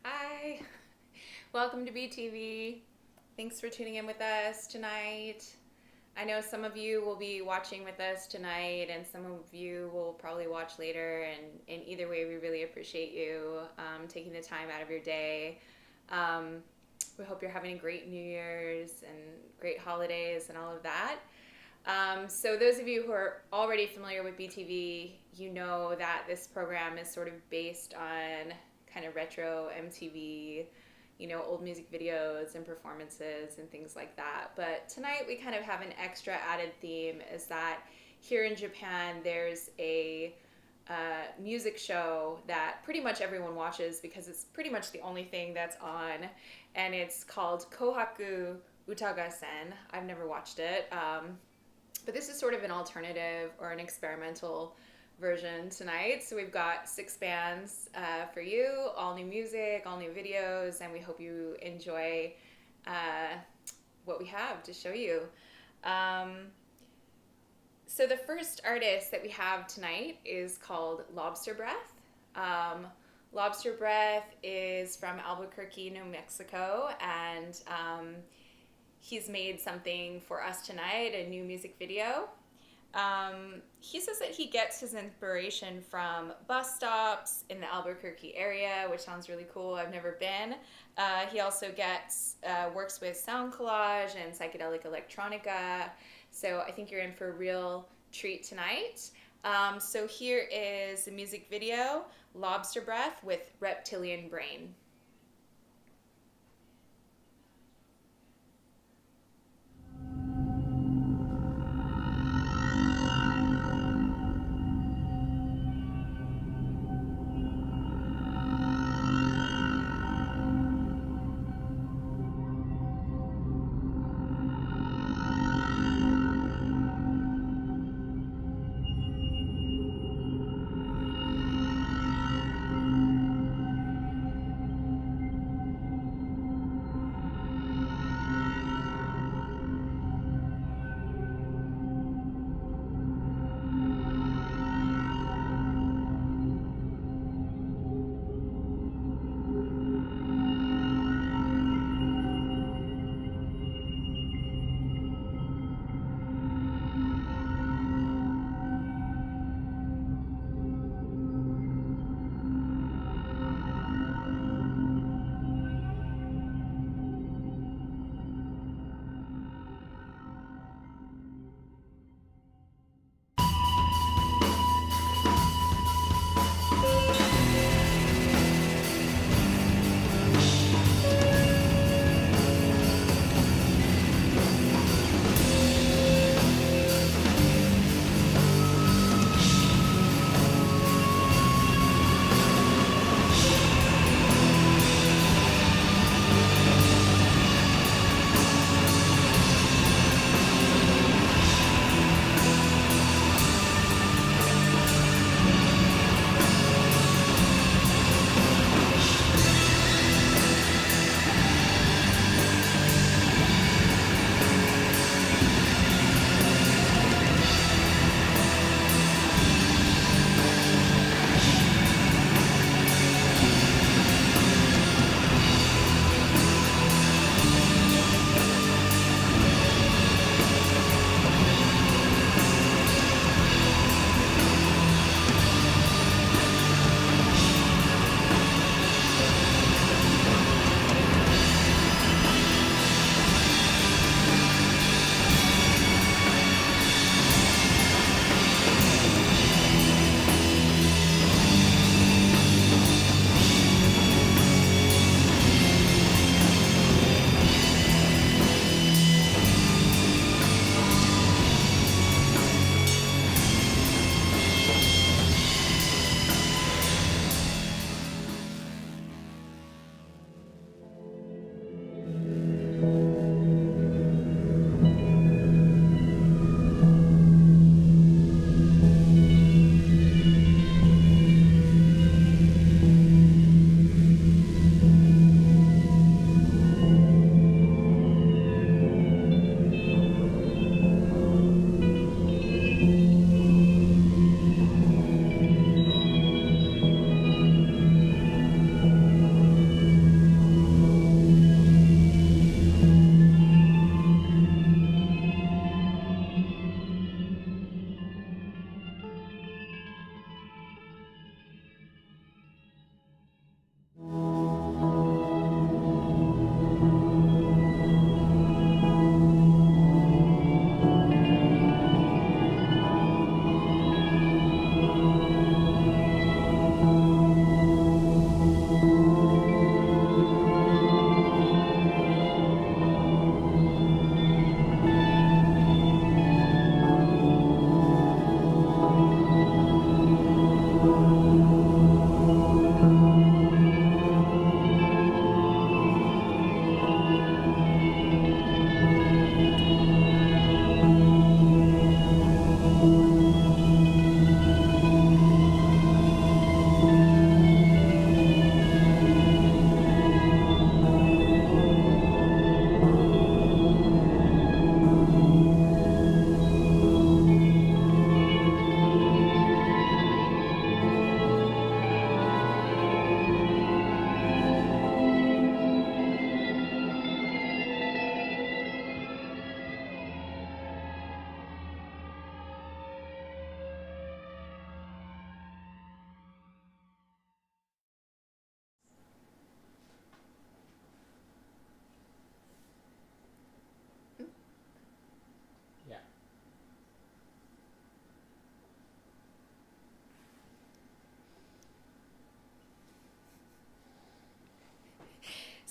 Hi, welcome to BTV. Thanks for tuning in with us tonight. I know some of you will be watching with us tonight and some of you will probably watch later, and in either way we really appreciate you taking the time out of your day. We hope you're having a great New Year's and great holidays and all of that. So those of you who are already familiar with BTV, you know that this program is sort of based on kind of retro MTV, you know, old music videos and performances and things like that. But tonight we kind of have an extra added theme, is that here in Japan there's a music show that pretty much everyone watches because it's pretty much the only thing that's on, and it's called Kohaku Utagasen. I've never watched it, but this is sort of an alternative or an experimental version tonight. So we've got 6 bands for you, all new music, all new videos, and we hope you enjoy what we have to show you. So the first artist that we have tonight is called Lobster Breath. Lobster Breath is from Albuquerque, New Mexico, and he's made something for us tonight, a new music video. He says that he gets his inspiration from bus stops in the Albuquerque area, which sounds really cool. I've never been. He also works with sound collage and psychedelic electronica. So I think you're in for a real treat tonight. So here is the music video, Lobster Breath with Reptilian Brain.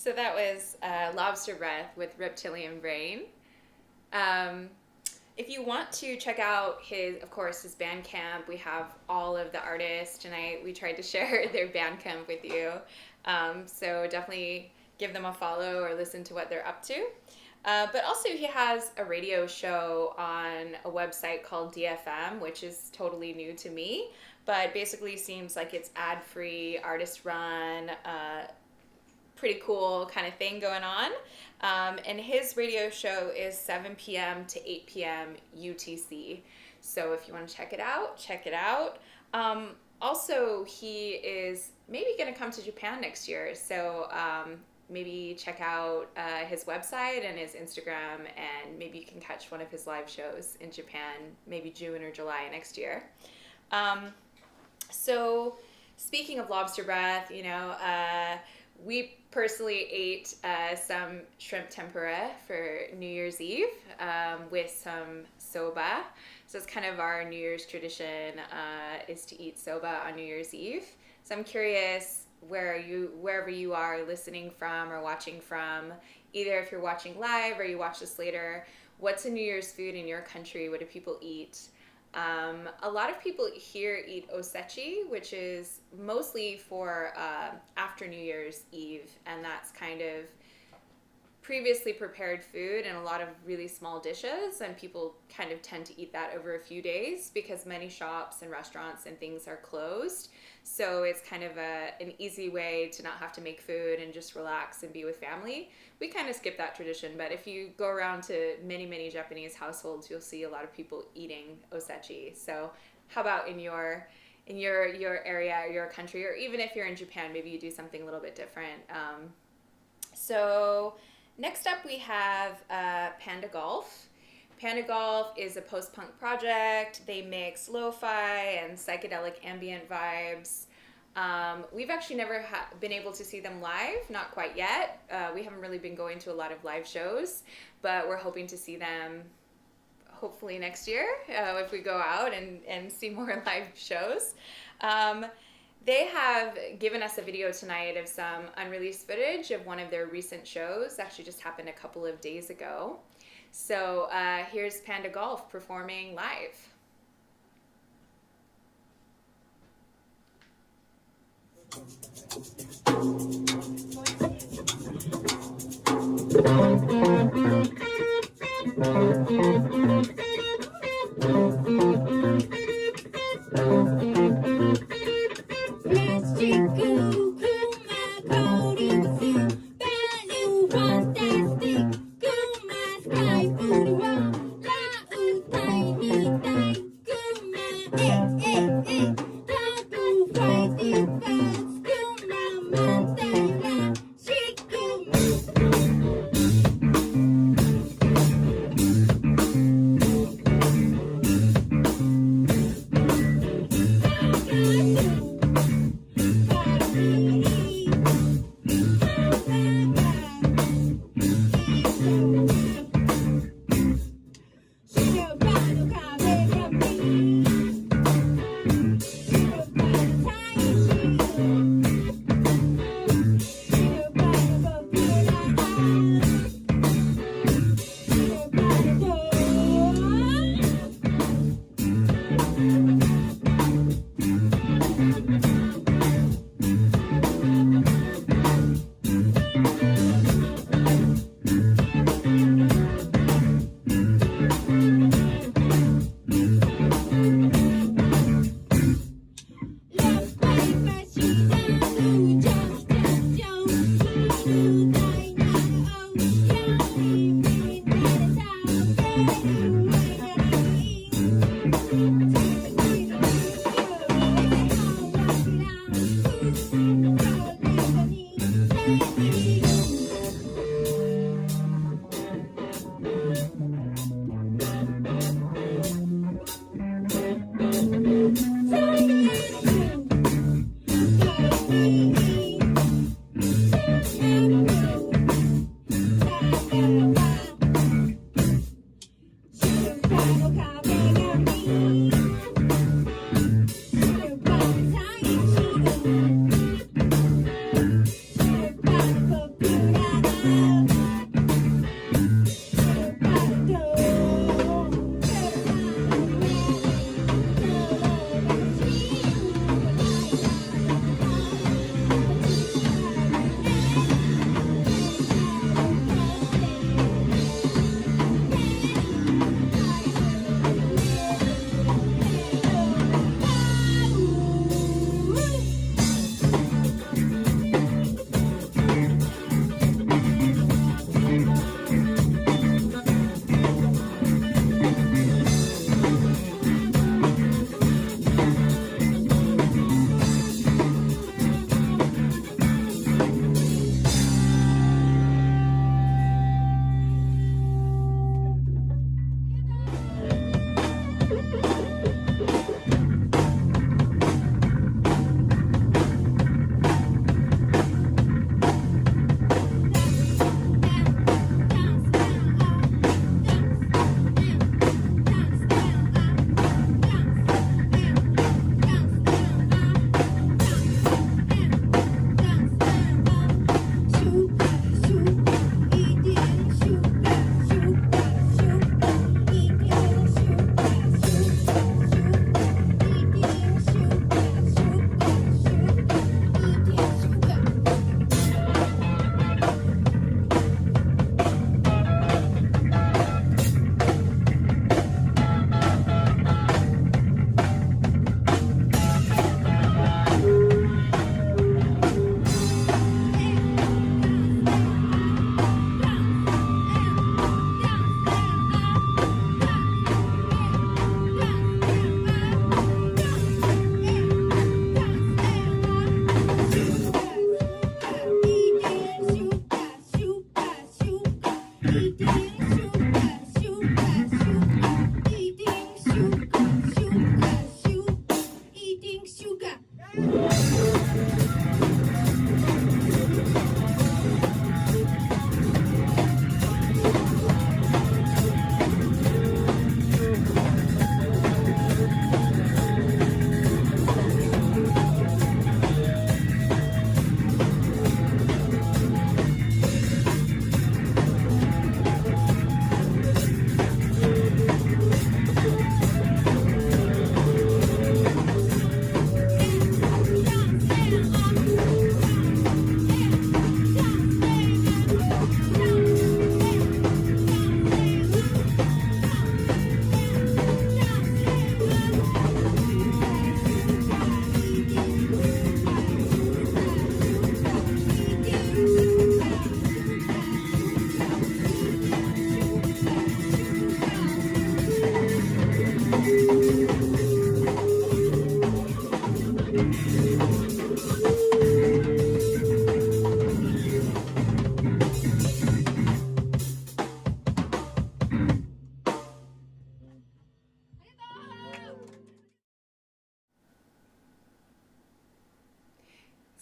So that was Lobster Breath with Reptilian Brain. If you want to check out his Bandcamp, we have all of the artists tonight. We tried to share their Bandcamp with you. So definitely give them a follow or listen to what they're up to. But also he has a radio show on a website called DFM, which is totally new to me, but basically seems like it's ad-free, artist-run, pretty cool kind of thing going on. And his radio show is 7 p.m. to 8 p.m. UTC. So if you want to check it out, check it out. Also, he is maybe going to come to Japan next year. So maybe check out his website and his Instagram, and maybe you can catch one of his live shows in Japan, maybe June or July next year. So speaking of Lobster Breath, we personally ate some shrimp tempura for New Year's Eve with some soba. So it's kind of our New Year's tradition is to eat soba on New Year's Eve. So I'm curious wherever you are listening from or watching from, either if you're watching live or you watch this later, what's a New Year's food in your country? What do people eat? A lot of people here eat osechi, which is mostly for after New Year's Eve, and that's kind of previously prepared food in a lot of really small dishes, and people kind of tend to eat that over a few days because many shops and restaurants and things are closed. So it's kind of an easy way to not have to make food and just relax and be with family. We kind of skip that tradition, but if you go around to many Japanese households, you'll see a lot of people eating osechi. So how about in your area or your country, or even if you're in Japan, maybe you do something a little bit different. So next up we have Pandagolff. Pandagolff is a post-punk project. They mix lo-fi and psychedelic ambient vibes. We've actually never been able to see them live, not quite yet. We haven't really been going to a lot of live shows, but we're hoping to see them hopefully next year if we go out and see more live shows. They have given us a video tonight of some unreleased footage of one of their recent shows. Actually just happened a couple of days ago. So here's Pandagolff performing live.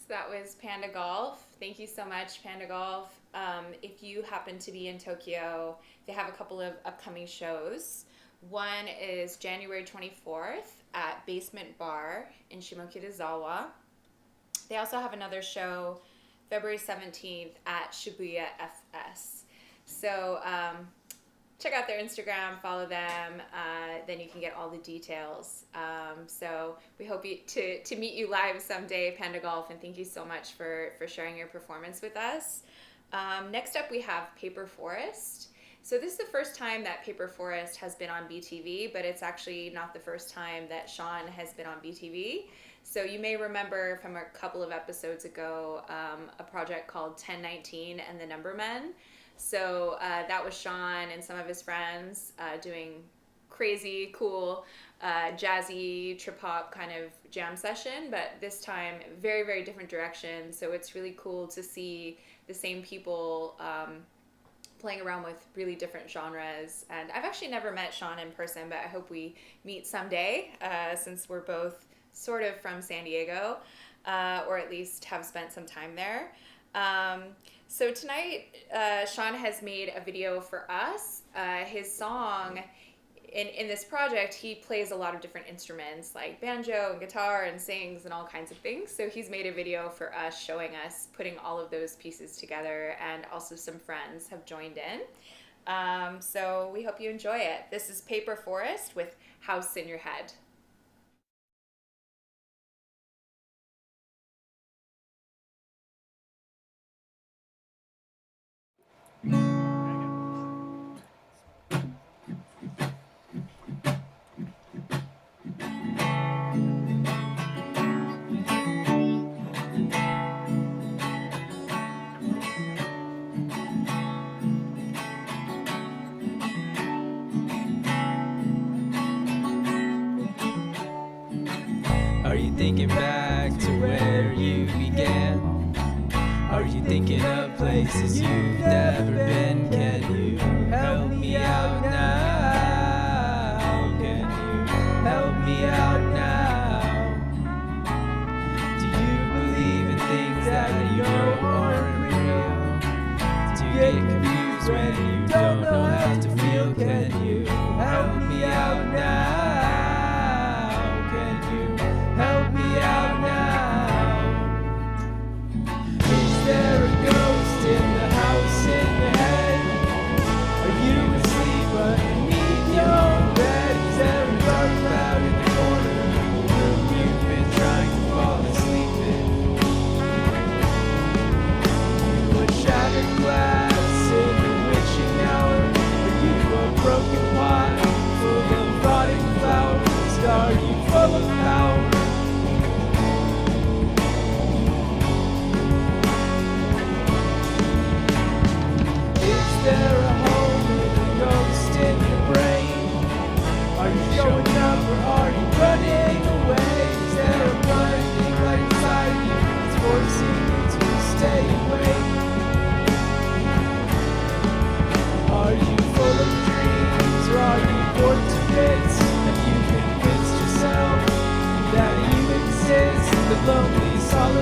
That was pandagolff. Thank you so much, pandagolff. If you happen to be in Tokyo, they have a couple of upcoming shows. One is January 24th at Basement Bar in Shimokitazawa. They also have another show February 17th at Shibuya FS. So check out their Instagram, follow them, then you can get all the details. So we hope to meet you live someday, pandagolff, and thank you so much for sharing your performance with us. Next up we have Paper Forest. So this is the first time that Paper Forest has been on BTV, but it's actually not the first time that Sean has been on BTV. So you may remember from a couple of episodes ago a project called 1019 and the Numbermen. So that was Sean and some of his friends doing crazy, cool, jazzy, trip-hop kind of jam session, but this time very, very different direction. So it's really cool to see the same people playing around with really different genres. And I've actually never met Sean in person, but I hope we meet someday since we're both sort of from San Diego, or at least have spent some time there. So tonight, Sean has made a video for us. His song, in this project, he plays a lot of different instruments like banjo and guitar and sings and all kinds of things. So he's made a video for us showing us putting all of those pieces together, and also some friends have joined in. So we hope you enjoy it. This is Paper Forest with House in Your Head. Are you thinking back to where you began? Are you thinking of places you've never been? Can you help me out now? Can you help me out now? Do you believe in things that you know aren't real? Do you get confused when you don't know how to feel? Can you help me out now? Help me out now. Is there a ghost in the house in your head? Are you asleep underneath your bed? Is there a dark cloud in the corner of the room you've been trying to fall asleep in? You a shattered glass in the witching hour? Are you a broken pot full of rotting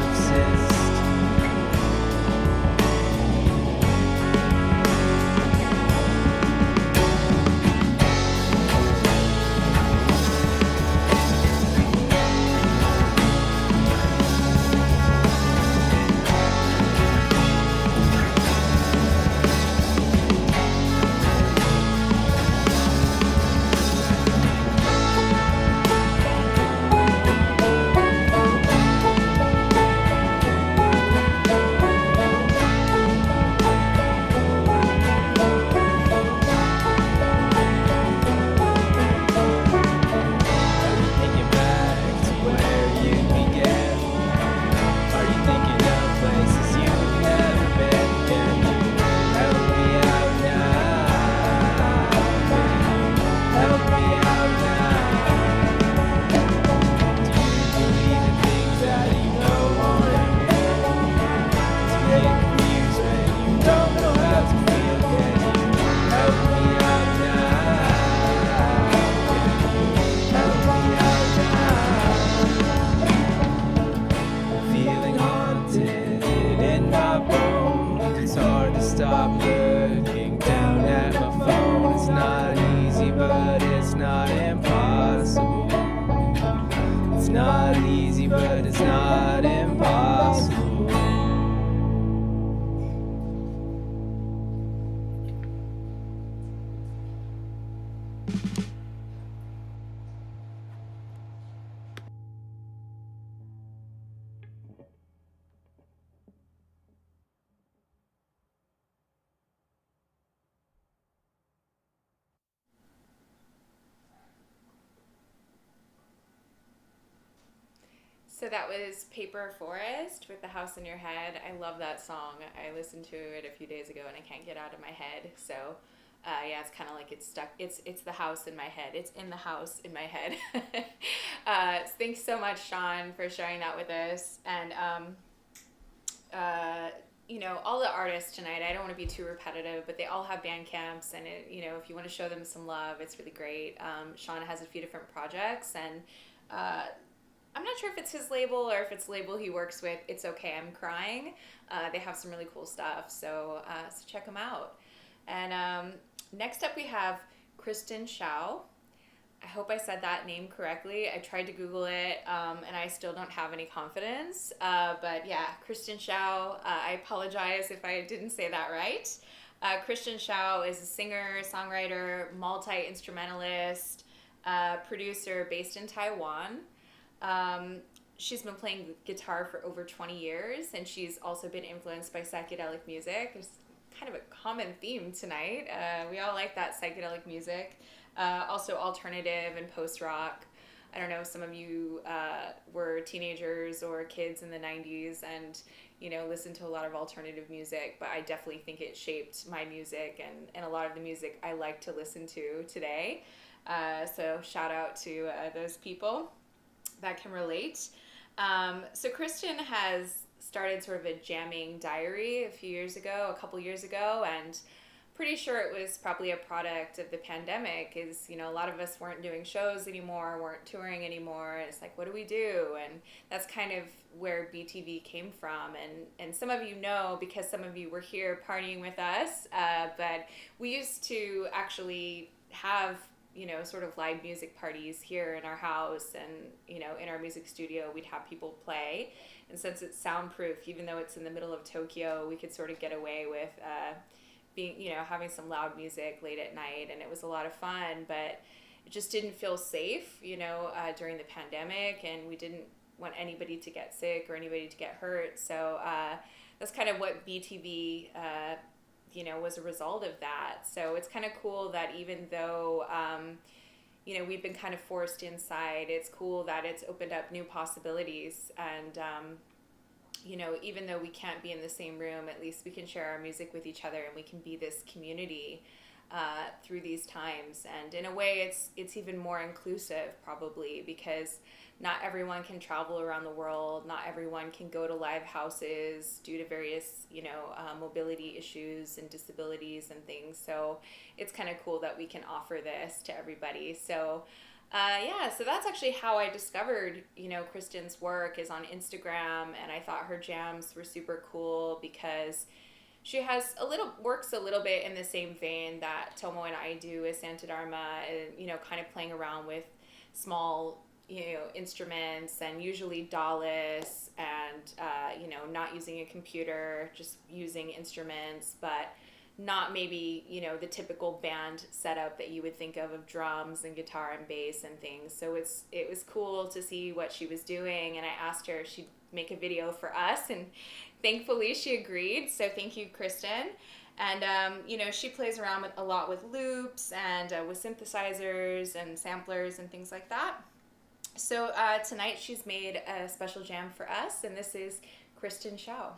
solipsist. So that was Paper Forest with The House in Your Head. I love that song. I listened to it a few days ago and I can't get out of my head. So yeah, it's kind of like it's stuck. It's the house in my head. It's in the house in my head. Thanks so much, Sean, for sharing that with us. And you know, all the artists tonight, I don't want to be too repetitive, but they all have band camps, and it, you know, if you want to show them some love, it's really great. Sean has a few different projects, and I'm not sure if it's his label or if it's the label he works with. It's Okay, I'm Crying. They have some really cool stuff, so check them out. And next up we have Kristin Hsiao. I hope I said that name correctly. I tried to Google it, and I still don't have any confidence. But yeah, Kristin Hsiao, I apologize if I didn't say that right. Kristin Hsiao is a singer, songwriter, multi-instrumentalist, producer based in Taiwan. She's been playing guitar for over 20 years, and she's also been influenced by psychedelic music. There's kind of a common theme tonight. We all like that psychedelic music. Also alternative and post-rock. I don't know, some of you were teenagers or kids in the 90s and, you know, listened to a lot of alternative music, but I definitely think it shaped my music and a lot of the music I like to listen to today. So shout out to those people that can relate. So Kristin has started sort of a jamming diary a couple years ago, and pretty sure it was probably a product of the pandemic. Is, you know, a lot of us weren't doing shows anymore, weren't touring anymore, and it's like, what do we do? And that's kind of where BTV came from. And some of you know, because some of you were here partying with us, but we used to actually have, you know, sort of live music parties here in our house, and, you know, in our music studio, we'd have people play. And since it's soundproof, even though it's in the middle of Tokyo, we could sort of get away with being, you know, having some loud music late at night, and it was a lot of fun, but it just didn't feel safe, you know, during the pandemic, and we didn't want anybody to get sick or anybody to get hurt. So that's kind of what BTV, you know, was a result of that. So it's kind of cool that even though, you know, we've been kind of forced inside, it's cool that it's opened up new possibilities. And, you know, even though we can't be in the same room, at least we can share our music with each other, and we can be this community through these times. And in a way, it's even more inclusive, probably, because not everyone can travel around the world. Not everyone can go to live houses due to various, you know, mobility issues and disabilities and things. So it's kind of cool that we can offer this to everybody. So Yeah, so that's actually how I discovered, Kristin's work is on Instagram, and I thought her jams were super cool because she has works a little bit in the same vein that Tomo and I do with Santa Dharma, and kind of playing around with small, instruments, and usually DAWless, and not using a computer, just using instruments, but not maybe the typical band setup that you would think of drums and guitar and bass and things. So it was cool to see what she was doing, and I asked her if she'd make a video for us, and thankfully she agreed. So thank you, Kristin. And she plays around with a lot with loops and with synthesizers and samplers and things like that. So tonight she's made a special jam for us, and this is Kristin Hsiao.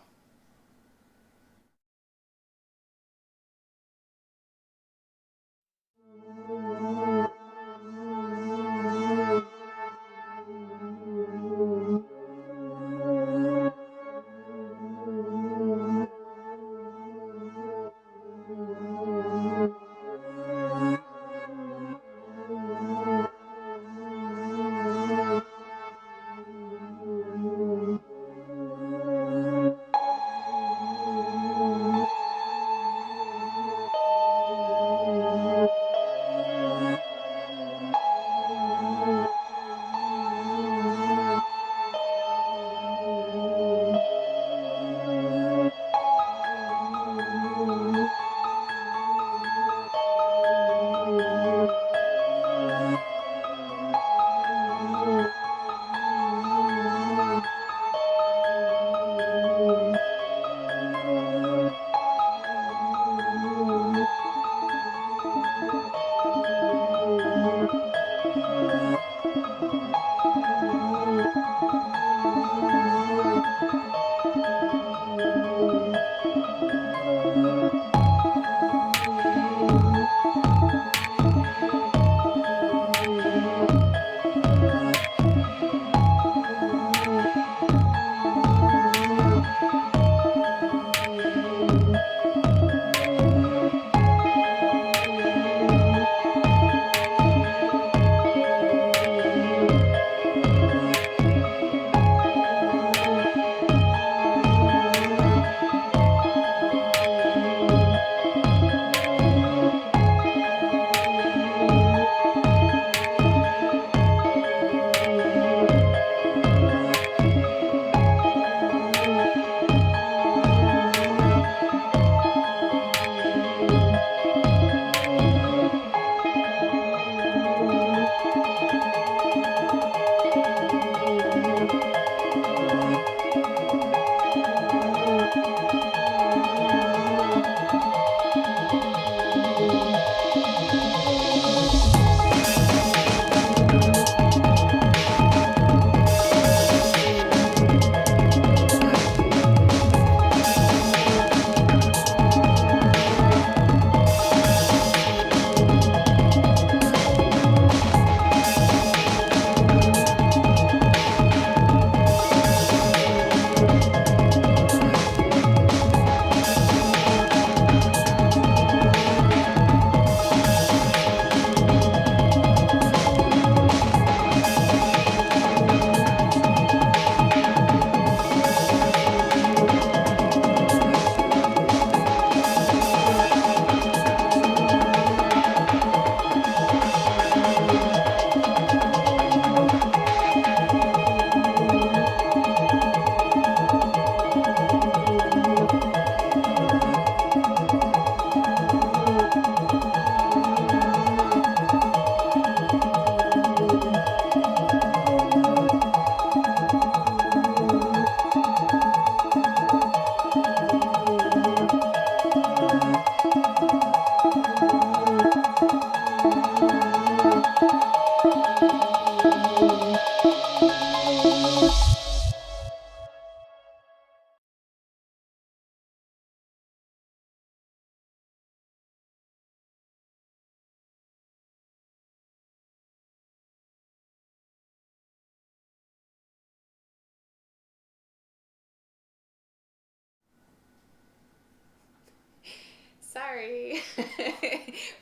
Sorry.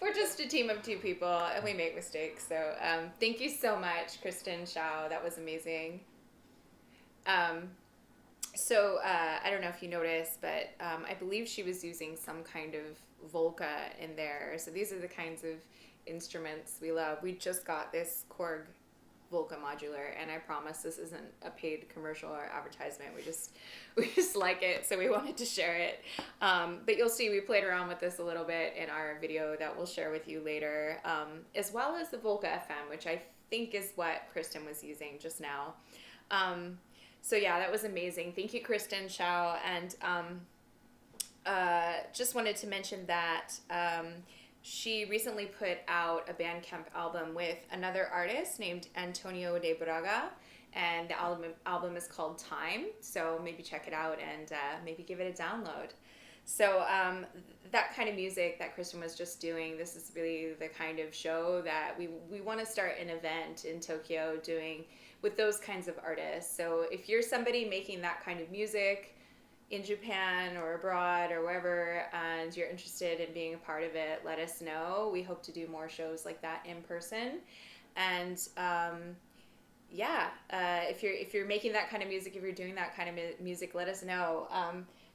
We're just a team of two people, and we make mistakes. So thank you so much, Kristin Hsiao. That was amazing. So I don't know if you noticed, but I believe she was using some kind of Volca in there. So these are the kinds of instruments we love. We just got this Korg Volca modular, and I promise this isn't a paid commercial or advertisement. We just like it, so we wanted to share it. But you'll see we played around with this a little bit in our video that we'll share with you later, as well as the Volca FM, which I think is what Kristin was using just now. So yeah, that was amazing. Thank you, Kristin Hsiao. And just wanted to mention that she recently put out a Bandcamp album with another artist named Antonio de Braga, and the album is called Time. So maybe check it out and maybe give it a download. So that kind of music that Kristin was just doing, this is really the kind of show that we want to start an event in Tokyo doing with those kinds of artists. So if you're somebody making that kind of music in Japan or abroad or wherever, and you're interested in being a part of it, let us know. We hope to do more shows like that in person. And if you're making that kind of music, if you're doing that kind of music, let us know.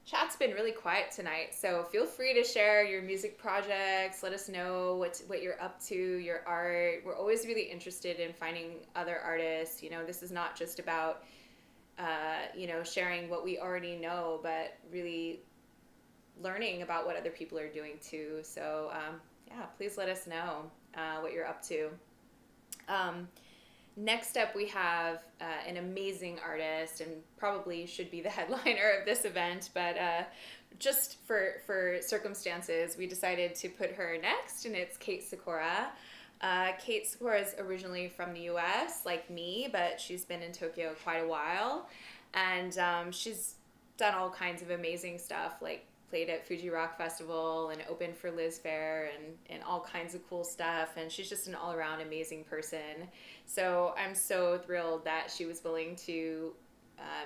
Chat's been really quiet tonight, so feel free to share your music projects. Let us know what you're up to, your art. We're always really interested in finding other artists. You know, this is not just about sharing what we already know, but really learning about what other people are doing too. So please let us know what you're up to. Next up, we have an amazing artist, and probably should be the headliner of this event, but just for circumstances, we decided to put her next, and it's Kate Sikora. Kate Sikora is originally from the US, like me, but she's been in Tokyo quite a while, and she's done all kinds of amazing stuff, like played at Fuji Rock Festival and opened for Liz Fair and all kinds of cool stuff, and she's just an all-around amazing person. So I'm so thrilled that she was willing to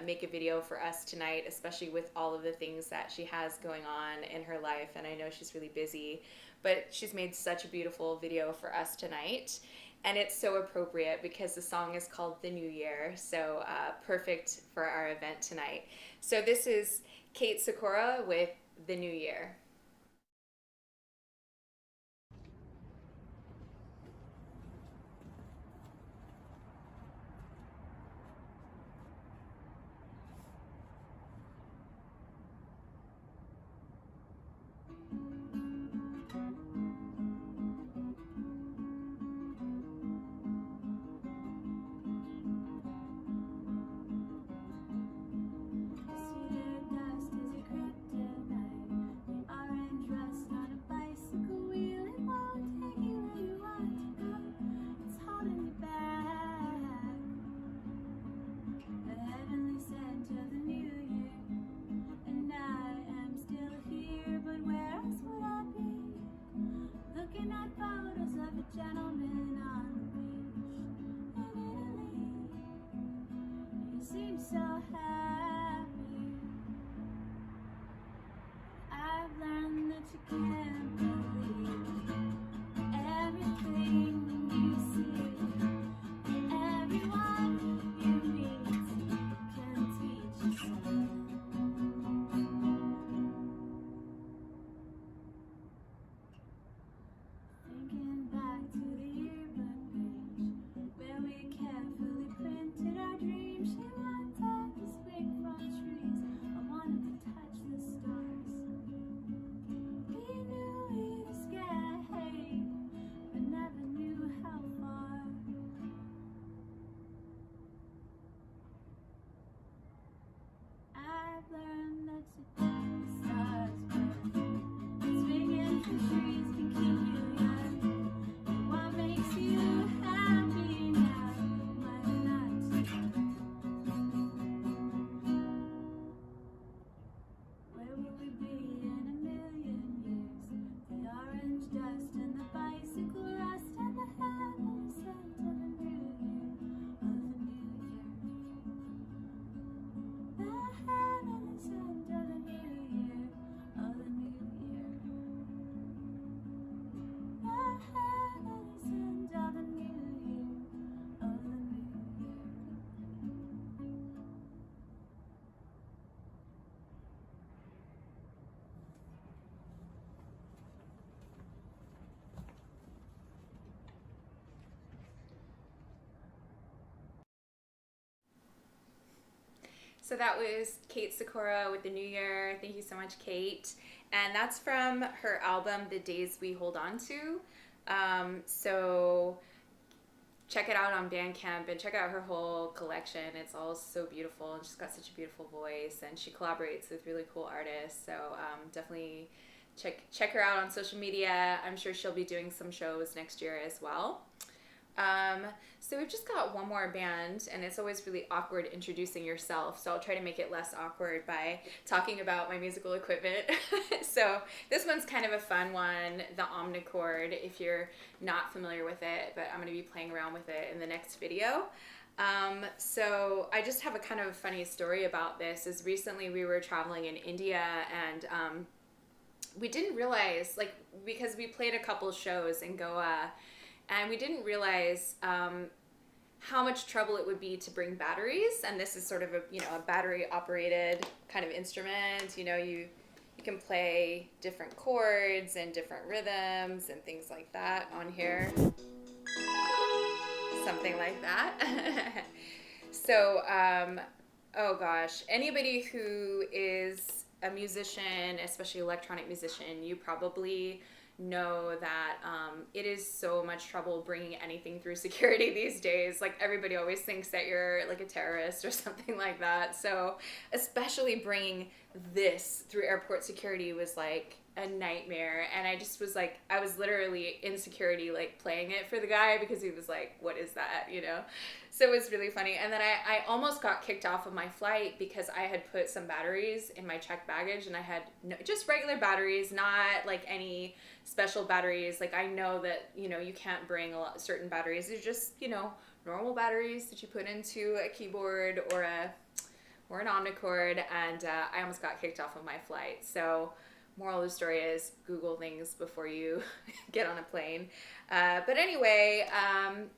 make a video for us tonight, especially with all of the things that she has going on in her life, and I know she's really busy, but she's made such a beautiful video for us tonight, and it's so appropriate because the song is called The New Year, so perfect for our event tonight. So this is Kate Sikora with The New Year. We knew So that was Kate Sikora with the New Year. Thank you so much, Kate. And that's from her album, The Days We Hold On To. So check it out on Bandcamp and check out her whole collection. It's all so beautiful, and she's got such a beautiful voice, and she collaborates with really cool artists. So definitely check her out on social media. I'm sure she'll be doing some shows next year as well. So we've just got one more band, and it's always really awkward introducing yourself, so I'll try to make it less awkward by talking about my musical equipment. So this one's kind of a fun one, the omnichord, if you're not familiar with it, but I'm going to be playing around with it in the next video. So I just have a kind of a funny story about this. Is recently we were traveling in India, and we didn't realize, like, because we played a couple shows in Goa, and we didn't realize how much trouble it would be to bring batteries. And this is sort of a battery operated kind of instrument. You can play different chords and different rhythms and things like that on here. Something like that. So, oh gosh, anybody who is a musician, especially electronic musician, you probably know that it is so much trouble bringing anything through security these days. Like, everybody always thinks that you're like a terrorist or something like that. So especially bringing this through airport security was like a nightmare. And I just was like, I was literally in security, like playing it for the guy, because he was like, what is that, So it was really funny. And then I almost got kicked off of my flight because I had put some batteries in my checked baggage, and I had just regular batteries, not like any special batteries. Like, I know that, you can't bring certain batteries. They're just, normal batteries that you put into a keyboard or an omnichord. And I almost got kicked off of my flight. So moral of the story is Google things before you get on a plane. But anyway,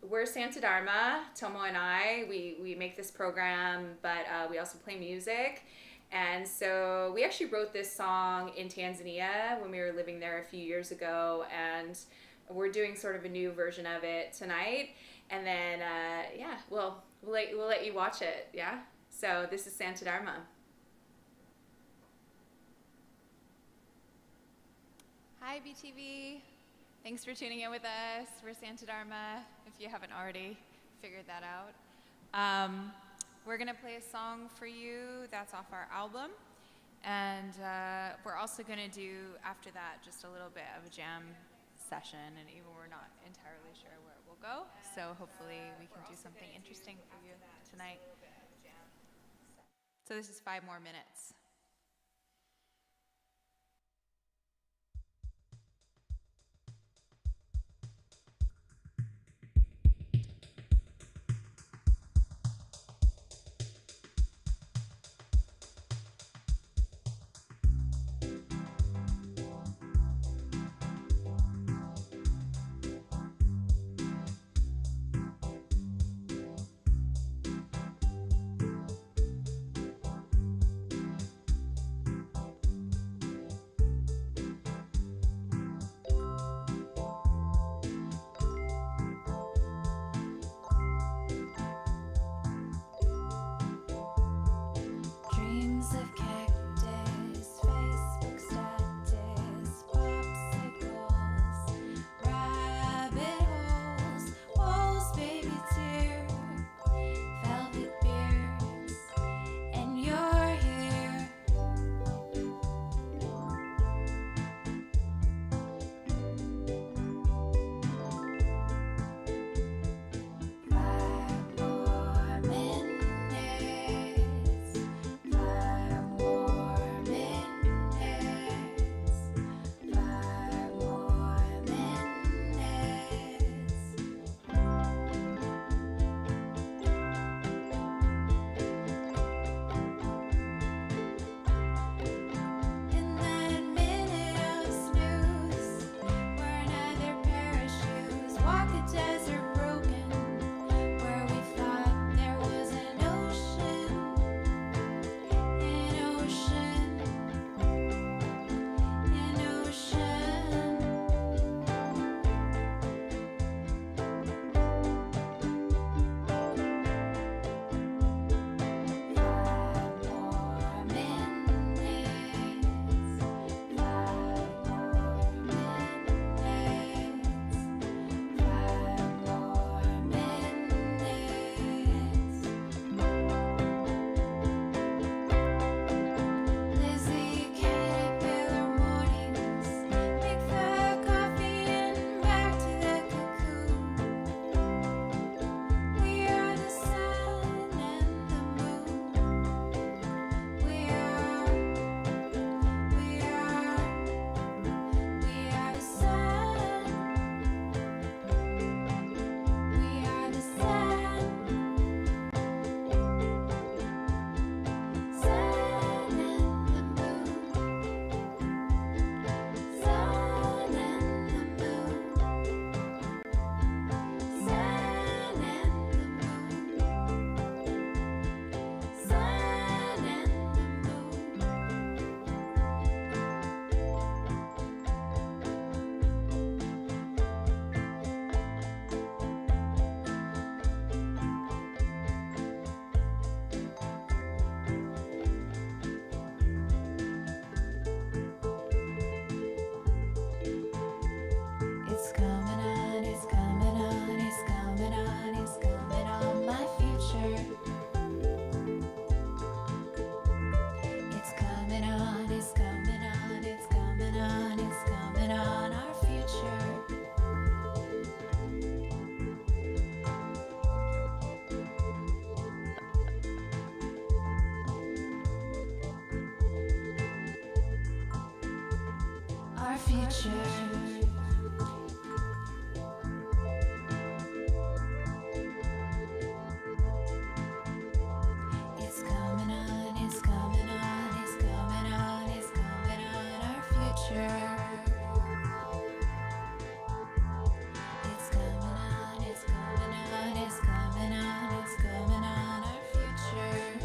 we're Santa Dharma, Tomo and I. We make this program, but we also play music. And so we actually wrote this song in Tanzania when we were living there a few years ago, and we're doing sort of a new version of it tonight. And then, we'll let you watch it, yeah? So this is Santa Dharma. Hi, BTV. Thanks for tuning in with us. We're Santa Dharma, if you haven't already figured that out. We're going to play a song for you that's off our album. And we're also going to do, after that, just a little bit of a jam session. And even we're not entirely sure where it will go. So hopefully we can do something interesting for you tonight. So this is 5 more minutes. future. It's coming on, it's coming on, it's coming on, it's coming on, our future. It's coming on, it's coming on, it's coming on, it's coming on, our future.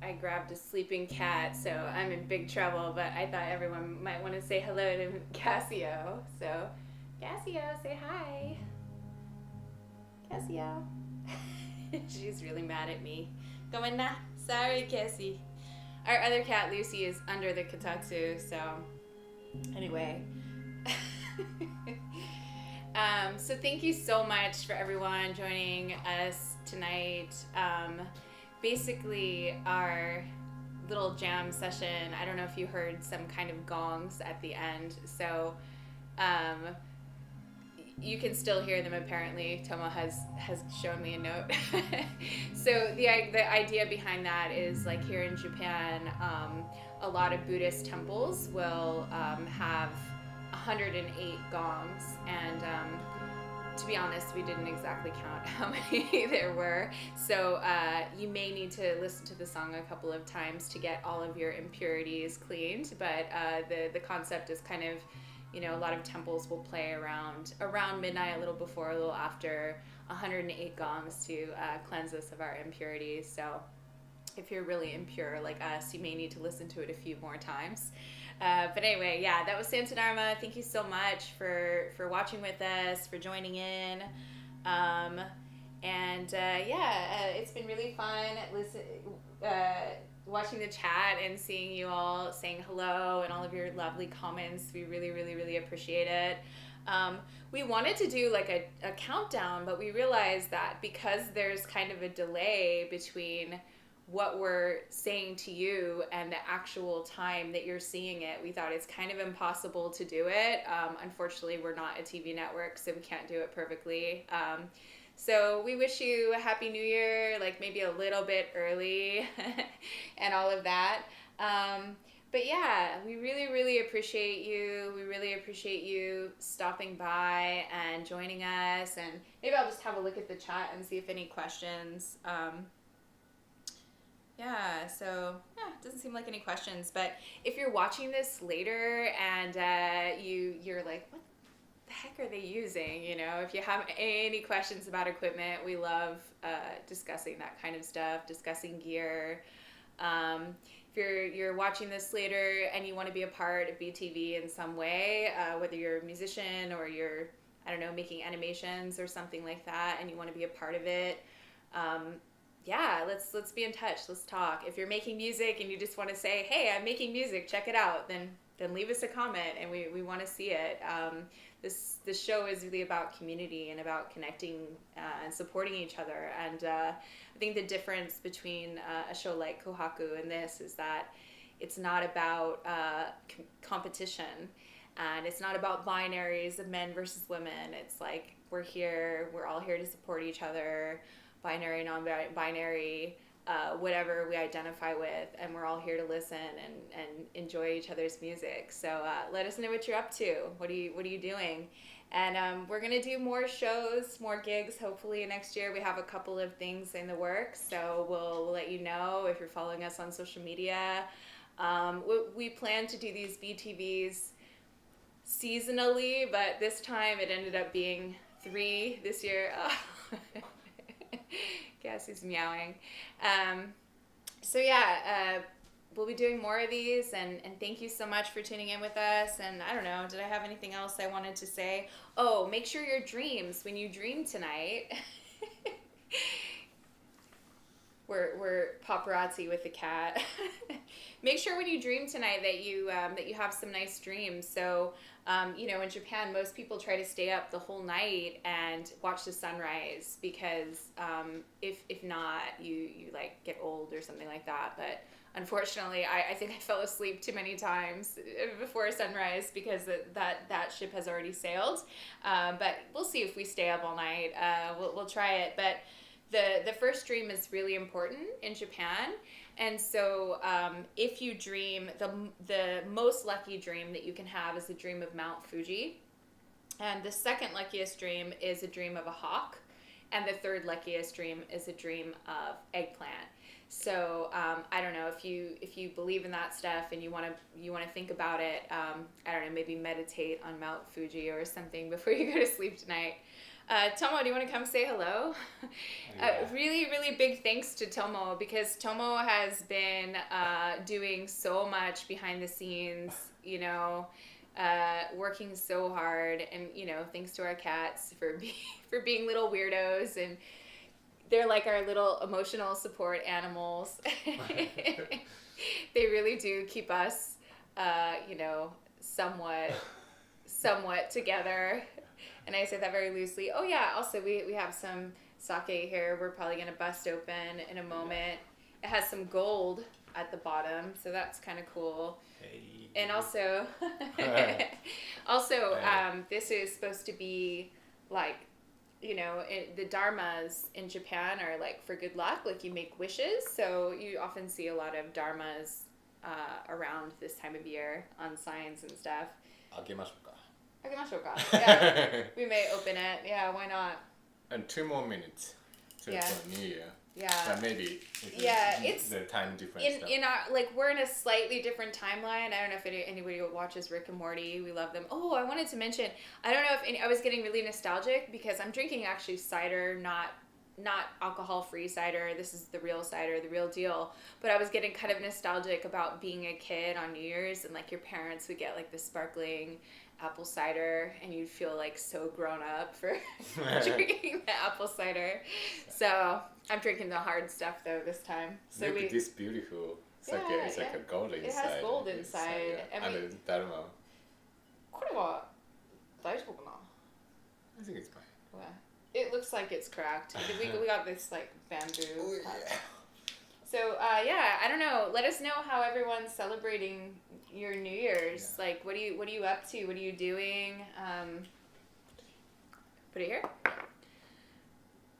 I grabbed a sleeping cat, so I'm in big trouble, but I thought everyone might want to say hello to Cassio. So, Cassio, say hi. Cassio. She's really mad at me. Going nah. Sorry, Cassie. Our other cat, Lucy, is under the kotatsu, so anyway. So thank you so much for everyone joining us tonight. Basically, our little jam session, I don't know if you heard some kind of gongs at the end, so you can still hear them apparently. Tomo has shown me a note. So the idea behind that is, like, here in Japan, a lot of Buddhist temples will have 108 gongs, and to be honest, we didn't exactly count how many there were, so you may need to listen to the song a couple of times to get all of your impurities cleaned, but the concept is kind of, you know, a lot of temples will play around midnight, a little before, a little after, 108 gongs to cleanse us of our impurities. So if you're really impure like us, you may need to listen to it a few more times. But anyway, yeah, that was Santa Dharma. Thank you so much for watching with us, for joining in. It's been really fun watching the chat and seeing you all saying hello and all of your lovely comments. We really, really, really appreciate it. We wanted to do like a countdown, but we realized that because there's kind of a delay between what we're saying to you and the actual time that you're seeing it, we thought it's kind of impossible to do it. Unfortunately, we're not a TV network, so we can't do it perfectly. So we wish you a Happy New Year, like maybe a little bit early and all of that. But yeah, we really, really appreciate you. We really appreciate you stopping by and joining us. And maybe I'll just have a look at the chat and see if any questions. It doesn't seem like any questions, but if you're watching this later and you're like, what the heck are they using? You know, if you have any questions about equipment, we love discussing that kind of stuff, discussing gear. If you're watching this later and you want to be a part of BTV in some way, whether you're a musician or you're, I don't know, making animations or something like that, and you want to be a part of it, let's be in touch. Let's talk. If you're making music and you just want to say, hey, I'm making music, check it out, then leave us a comment, and we want to see it. This show is really about community and about connecting and supporting each other. And I think the difference between a show like Kohaku and this is that it's not about competition, and it's not about binaries of men versus women. It's like we're all here to support each other, binary, non-binary, whatever we identify with, and we're all here to listen and enjoy each other's music. So let us know what you're up to. What are you doing? And we're gonna do more shows, more gigs. Hopefully next year. We have a couple of things in the works, so we'll let you know if you're following us on social media. We plan to do these BTVs seasonally, but this time it ended up being 3 this year. Cassie's meowing. We'll be doing more of these, and thank you so much for tuning in with us. And I don't know, did I have anything else I wanted to say? Oh, make sure your dreams, when you dream tonight, we're paparazzi with the cat. Make sure when you dream tonight that you have some nice dreams. So, in Japan, most people try to stay up the whole night and watch the sunrise because if not, you like get old or something like that. But unfortunately, I think I fell asleep too many times before sunrise because that ship has already sailed. But we'll see if we stay up all night. We'll try it. But the first dream is really important in Japan. And so if you dream, the most lucky dream that you can have is a dream of Mount Fuji. And the second luckiest dream is a dream of a hawk. And the third luckiest dream is a dream of eggplant. So I don't know if you believe in that stuff and you want to think about it. I don't know, maybe meditate on Mount Fuji or something before you go to sleep tonight. Tomo, do you want to come say hello? Really, really big thanks to Tomo because Tomo has been doing so much behind the scenes, working so hard, and thanks to our cats for being little weirdos, and they're like our little emotional support animals. They really do keep us, somewhat together. And I say that very loosely. Oh yeah, also we have some sake here. We're probably gonna bust open in a moment. It has some gold at the bottom, so that's kind of cool. Hey. And also, this is supposed to be like, the dharmas in Japan are like for good luck, like you make wishes. So you often see a lot of dharmas around this time of year on signs and stuff. 開けましょうか。 Yeah, we may open it. Yeah, why not? And 2 more minutes to Yeah. for New Year. Yeah. But maybe It's the time difference. in our we're in a slightly different timeline. I don't know if anybody watches Rick and Morty. We love them. Oh, I wanted to mention. I don't know if I was getting really nostalgic because I'm drinking actually cider, not alcohol-free cider. This is the real cider, the real deal. But I was getting kind of nostalgic about being a kid on New Year's, and like your parents would get like the sparkling apple cider, and you'd feel like so grown up for drinking the apple cider. So I'm drinking the hard stuff though this time. So Look at this beautiful sake. Yeah, It's like a gold inside. It has gold inside. Yeah. And the Dharma. これは大丈夫かな? I think it's fine. Yeah. It looks like it's cracked. We got this like bamboo. Yeah. So I don't know. Let us know how everyone's celebrating your New Year's. Yeah. Like, what are you up to? What are you doing? Put it here.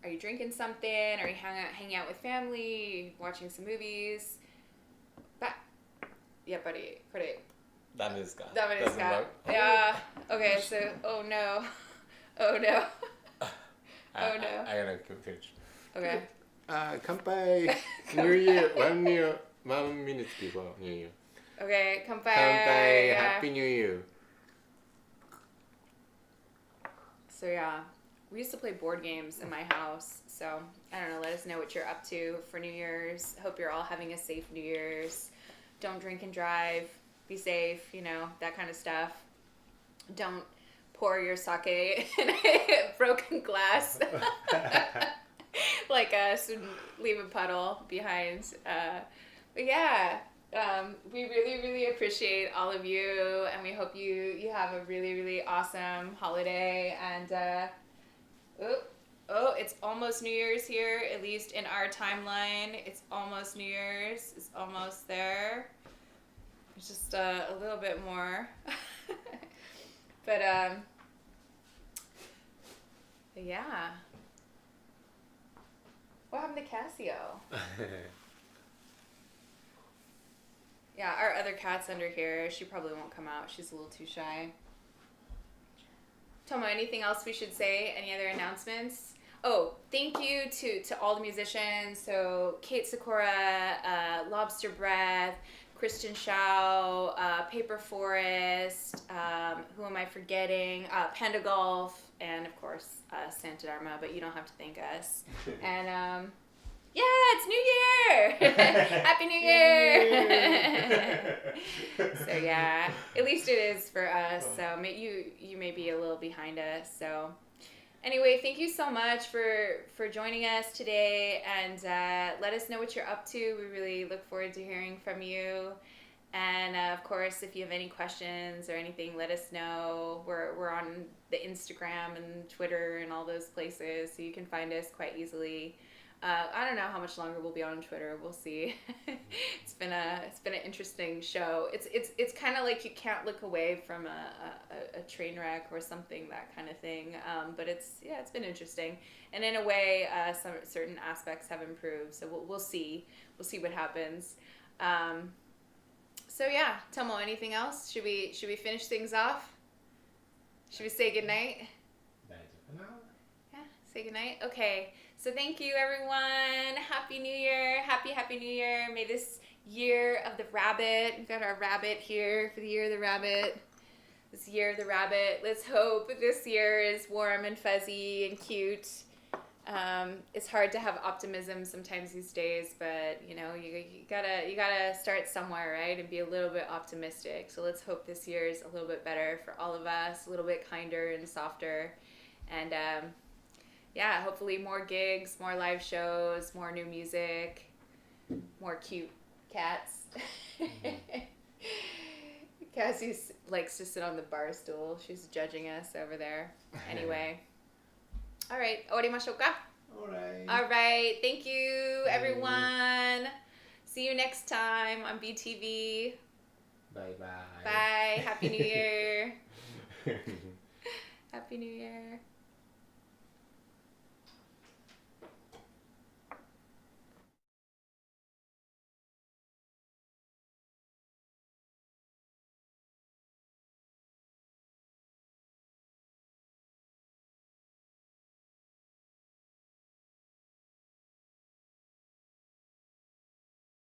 Are you drinking something? Are you hanging out with family? Watching some movies? Yeah, buddy. Put it. ダメですか? ダメですか? Doesn't work? Yeah. Okay. So, oh no. Oh no. Oh no. I gotta finish. Okay. 乾杯 New Year 1 minute before New Year. Okay. 乾杯. 乾杯 Yeah. Happy New Year. So yeah, we used to play board games in my house. So I don't know. Let us know what you're up to for New Year's. Hope you're all having a safe New Year's. Don't drink and drive. Be safe. That kind of stuff. Don't pour your sake in a broken glass like us and leave a puddle behind. But yeah, we really, really appreciate all of you, and we hope you have a really, really awesome holiday. And it's almost New Year's here, at least in our timeline. It's almost New Year's. It's almost there. It's just a little bit more. But yeah. What happened to Casio? Yeah, our other cat's under here. She probably won't come out. She's a little too shy. Tomo, anything else we should say? Any other announcements? Oh, thank you to all the musicians. So Kate Sikora, Lobster Breath, Kristin Hsiao, Paper Forest, who am I forgetting? Pandagolff, and of course Santa Dharma, but you don't have to thank us. And yeah, it's New Year! Happy New Year! So yeah, at least it is for us. So you may be a little behind us. So anyway, thank you so much for joining us today, and let us know what you're up to. We really look forward to hearing from you. And of course, if you have any questions or anything, let us know. We're on the Instagram and Twitter and all those places, so you can find us quite easily. I don't know how much longer we'll be on Twitter. We'll see. It's been an interesting show. It's kind of like you can't look away from a train wreck or something, that kind of thing. But it's been interesting, and in a way, some certain aspects have improved. So we'll see. We'll see what happens. So yeah, Tomo, anything else? Should we finish things off? Should we say goodnight? Yeah, say goodnight. Okay. So thank you, everyone. Happy New Year. Happy New Year. May this year of the rabbit, we've got our rabbit here for the year of the rabbit. This year of the rabbit. Let's hope this year is warm and fuzzy and cute. It's hard to have optimism sometimes these days, but you gotta start somewhere, right? And be a little bit optimistic. So let's hope this year is a little bit better for all of us, a little bit kinder and softer. And hopefully more gigs, more live shows, more new music, more cute cats. Cassie likes to sit on the bar stool. She's judging us over there. Anyway. All right. Orimashou ka? All right. Thank you, everyone. See you next time on BTV. Bye-bye. Bye. Happy New Year. Happy New Year.